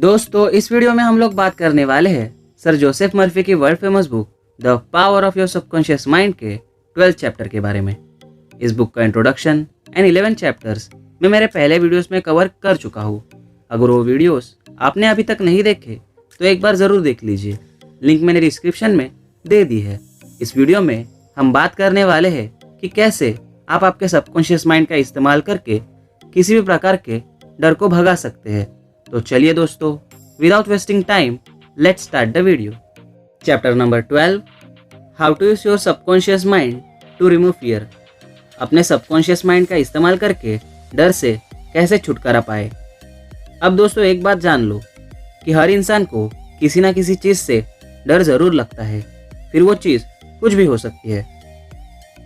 दोस्तों, इस वीडियो में हम लोग बात करने वाले हैं सर जोसेफ मर्फी की world famous book the power of your subconscious mind के 12 चैप्टर के बारे में। इस बुक का इंट्रोडक्शन एंड 11 चैप्टर्स मैं मेरे पहले वीडियोस में कवर कर चुका हूँ। अगर वो वीडियोस आपने अभी तक नहीं देखे तो एक बार ज़रूर देख लीजिए, लिंक मैंने डिस्क्रिप्शन में दे दी है। इस वीडियो में हम बात करने वाले हैं कि कैसे आप आपके सबकॉन्शियस माइंड का इस्तेमाल करके किसी भी प्रकार के डर को भगा सकते हैं। तो चलिए दोस्तों, without wasting time let's start the video. Chapter number 12, how to use your subconscious mind to remove fear. अपने सबकॉन्शियस माइंड का इस्तेमाल करके डर से कैसे छुटकारा पाए। अब दोस्तों, एक बात जान लो कि हर इंसान को किसी ना किसी चीज़ से डर ज़रूर लगता है, फिर वो चीज़ कुछ भी हो सकती है।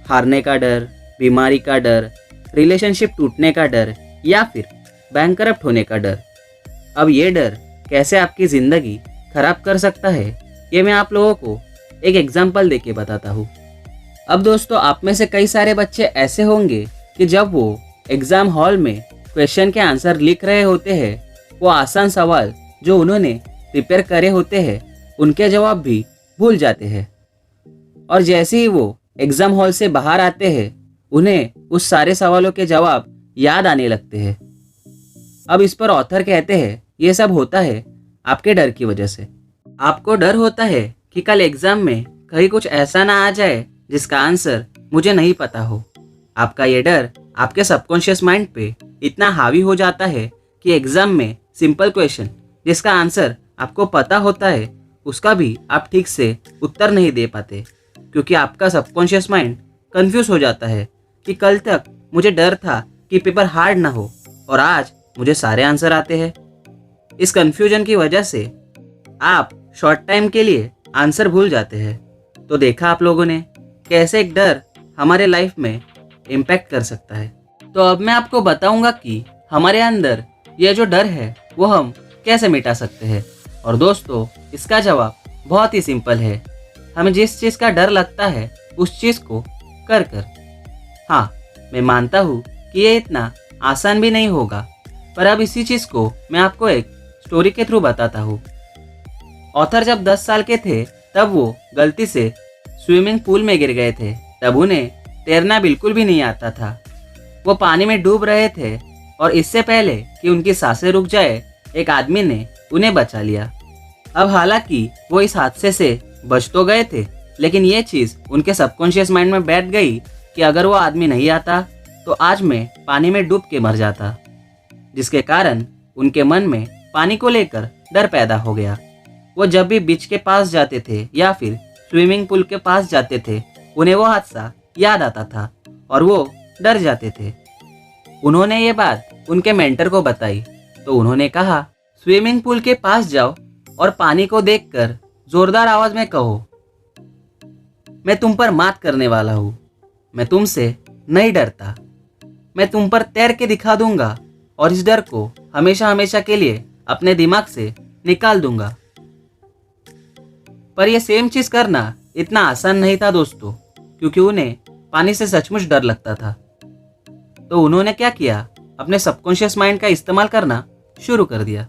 हारने का डर, बीमारी का डर, रिलेशनशिप टूटने का डर या फिर बैंकरप्ट होने का डर। अब ये डर कैसे आपकी ज़िंदगी खराब कर सकता है, ये मैं आप लोगों को एक एग्जाम्पल देके बताता हूँ। अब दोस्तों, आप में से कई सारे बच्चे ऐसे होंगे कि जब वो एग्ज़ाम हॉल में क्वेश्चन के आंसर लिख रहे होते हैं, वो आसान सवाल जो उन्होंने प्रिपेयर करे होते हैं उनके जवाब भी भूल जाते हैं, और जैसे ही वो एग्ज़ाम हॉल से बाहर आते हैं उन्हें उस सारे सवालों के जवाब याद आने लगते हैं। अब इस पर ऑथर कहते हैं ये सब होता है आपके डर की वजह से। आपको डर होता है कि कल एग्जाम में कहीं कुछ ऐसा ना आ जाए जिसका आंसर मुझे नहीं पता हो। आपका ये डर आपके सबकॉन्शियस माइंड पे इतना हावी हो जाता है कि एग्जाम में सिंपल क्वेश्चन जिसका आंसर आपको पता होता है उसका भी आप ठीक से उत्तर नहीं दे पाते, क्योंकि आपका सबकॉन्शियस माइंड कंफ्यूज हो जाता है कि कल तक मुझे डर था कि पेपर हार्ड ना हो और आज मुझे सारे आंसर आते हैं। इस कंफ्यूजन की वजह से आप शॉर्ट टाइम के लिए आंसर भूल जाते हैं। तो देखा आप लोगों ने कैसे एक डर हमारे लाइफ में इम्पैक्ट कर सकता है। तो अब मैं आपको बताऊंगा कि हमारे अंदर यह जो डर है वो हम कैसे मिटा सकते हैं। और दोस्तों, इसका जवाब बहुत ही सिंपल है। हमें जिस चीज़ का डर लगता है उस चीज़ को कर। हाँ, मैं मानता हूँ कि ये इतना आसान भी नहीं होगा, पर अब इसी चीज़ को मैं आपको एक स्टोरी के थ्रू बताता हूँ। ऑथर जब 10 साल के थे तब वो गलती से स्विमिंग पूल में गिर गए थे। तब उन्हें तैरना बिल्कुल भी नहीं आता था। वो पानी में डूब रहे थे और इससे पहले कि उनकी सांसें रुक जाए एक आदमी ने उन्हें बचा लिया। अब हालांकि वो इस हादसे से बच तो गए थे, लेकिन ये चीज़ उनके सबकॉन्शियस माइंड में बैठ गई कि अगर वो आदमी नहीं आता तो आज मैं पानी में डूब के मर जाता, जिसके कारण उनके मन में पानी को लेकर डर पैदा हो गया। वो जब भी बीच के पास जाते थे या फिर स्विमिंग पूल के पास जाते थे उन्हें वो हादसा याद आता था और वो डर जाते थे। उन्होंने ये बात उनके मेंटर को बताई तो उन्होंने कहा, स्विमिंग पूल के पास जाओ और पानी को देखकर जोरदार आवाज में कहो, मैं तुम पर मात करने वाला हूँ, मैं तुमसे नहीं डरता, मैं तुम पर तैर के दिखा दूंगा और इस डर को हमेशा हमेशा के लिए अपने दिमाग से निकाल दूंगा। पर यह सेम चीज करना इतना आसान नहीं था दोस्तों, क्योंकि उन्हें पानी से सचमुच डर लगता था। तो उन्होंने क्या किया, अपने सबकॉन्शियस माइंड का इस्तेमाल करना शुरू कर दिया।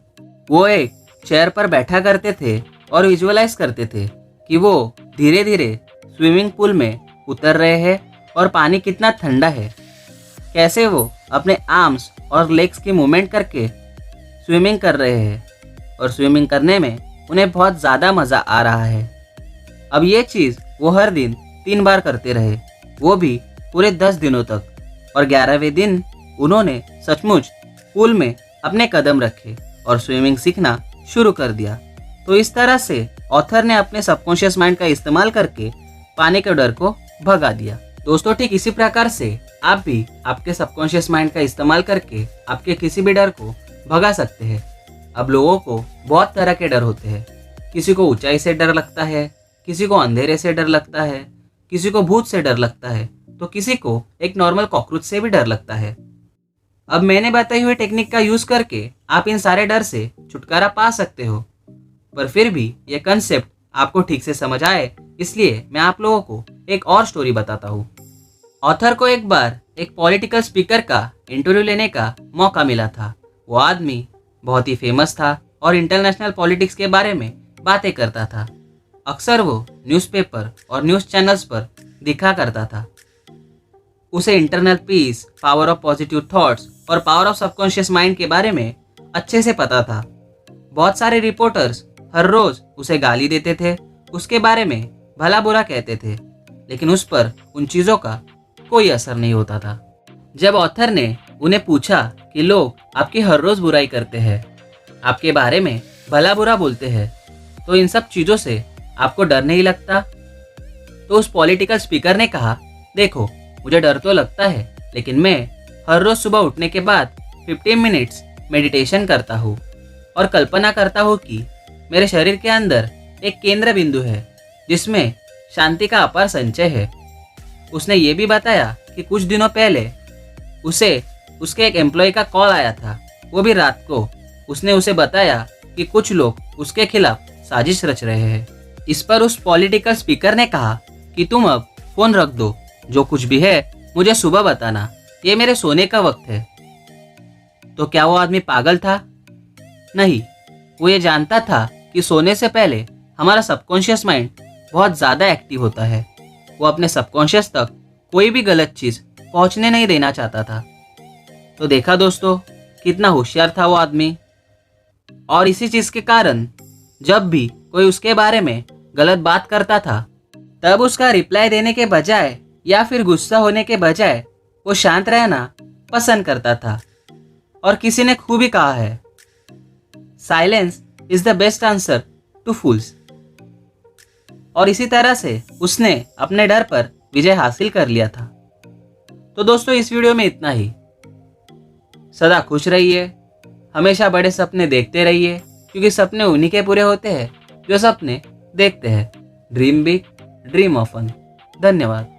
वो एक चेयर पर बैठा करते थे और विजुअलाइज करते थे कि वो धीरे धीरे स्विमिंग पूल में उतर रहे हैं और पानी कितना ठंडा है, कैसे वो अपने आर्म्स और लेग्स की मूवमेंट करके स्विमिंग कर रहे हैं और स्विमिंग करने में उन्हें बहुत ज़्यादा मज़ा आ रहा है। अब ये चीज़ वो हर दिन 3 बार करते रहे, वो भी पूरे 10 दिनों तक, और 11वें दिन उन्होंने सचमुच पूल में अपने कदम रखे और स्विमिंग सीखना शुरू कर दिया। तो इस तरह से ऑथर ने अपने सबकॉन्शियस माइंड का इस्तेमाल करके पानी के डर को भगा दिया। दोस्तों, ठीक इसी प्रकार से आप भी आपके सबकॉन्शियस माइंड का इस्तेमाल करके आपके किसी भी डर को भगा सकते हैं। अब लोगों को बहुत तरह के डर होते हैं। किसी को ऊंचाई से डर लगता है, किसी को अंधेरे से डर लगता है, किसी को भूत से डर लगता है, तो किसी को एक नॉर्मल कॉकरोच से भी डर लगता है। अब मैंने बताई हुई टेक्निक का यूज करके आप इन सारे डर से छुटकारा पा सकते हो। पर फिर भी ये कंसेप्ट आपको ठीक से समझ आए, इसलिए मैं आप लोगों को एक और स्टोरी बताता हूँ। ऑथर को एक बार एक पॉलिटिकल स्पीकर का इंटरव्यू लेने का मौका मिला था। वो आदमी बहुत ही फेमस था और इंटरनेशनल पॉलिटिक्स के बारे में बातें करता था। अक्सर वो न्यूज़पेपर और न्यूज़ चैनल्स पर दिखा करता था। उसे internal peace, power of positive thoughts और पावर ऑफ सबकॉन्शियस माइंड के बारे में अच्छे से पता था। बहुत सारे रिपोर्टर्स हर रोज उसे गाली देते थे, उसके बारे में भला बुरा कहते थे, लेकिन उस पर उन चीज़ों का कोई असर नहीं होता था। जब ऑथर ने उन्हें पूछा कि लोग आपकी हर रोज बुराई करते हैं, आपके बारे में भला बुरा बोलते हैं, तो इन सब चीज़ों से आपको डर नहीं लगता? तो उस पॉलिटिकल स्पीकर ने कहा, देखो मुझे डर तो लगता है, लेकिन मैं हर रोज सुबह उठने के बाद 15 मिनट्स मेडिटेशन करता हूँ और कल्पना करता हूँ कि मेरे शरीर के अंदर एक केंद्र बिंदु है जिसमें शांति का अपार संचय है। उसने ये भी बताया कि कुछ दिनों पहले उसे उसके एक एम्प्लॉय का कॉल आया था, वो भी रात को। उसने उसे बताया कि कुछ लोग उसके खिलाफ साजिश रच रहे हैं। इस पर उस पॉलिटिकल स्पीकर ने कहा कि तुम अब फोन रख दो, जो कुछ भी है मुझे सुबह बताना, ये मेरे सोने का वक्त है। तो क्या वो आदमी पागल था? नहीं, वो ये जानता था कि सोने से पहले हमारा सबकॉन्शियस माइंड बहुत ज़्यादा एक्टिव होता है। वो अपने सबकॉन्शियस तक कोई भी गलत चीज़ पहुंचने नहीं देना चाहता था। तो देखा दोस्तों, कितना होशियार था वो आदमी। और इसी चीज़ के कारण जब भी कोई उसके बारे में गलत बात करता था, तब उसका रिप्लाई देने के बजाय या फिर गुस्सा होने के बजाय वो शांत रहना पसंद करता था। और किसी ने खूब ही कहा है, silence is the best answer to fools. और इसी तरह से उसने अपने डर पर विजय हासिल कर लिया था। तो दोस्तों, इस वीडियो में इतना ही। सदा खुश रहिए, हमेशा बड़े सपने देखते रहिए, क्योंकि सपने उन्हीं के पूरे होते हैं जो सपने देखते हैं। Dream big, dream often. धन्यवाद।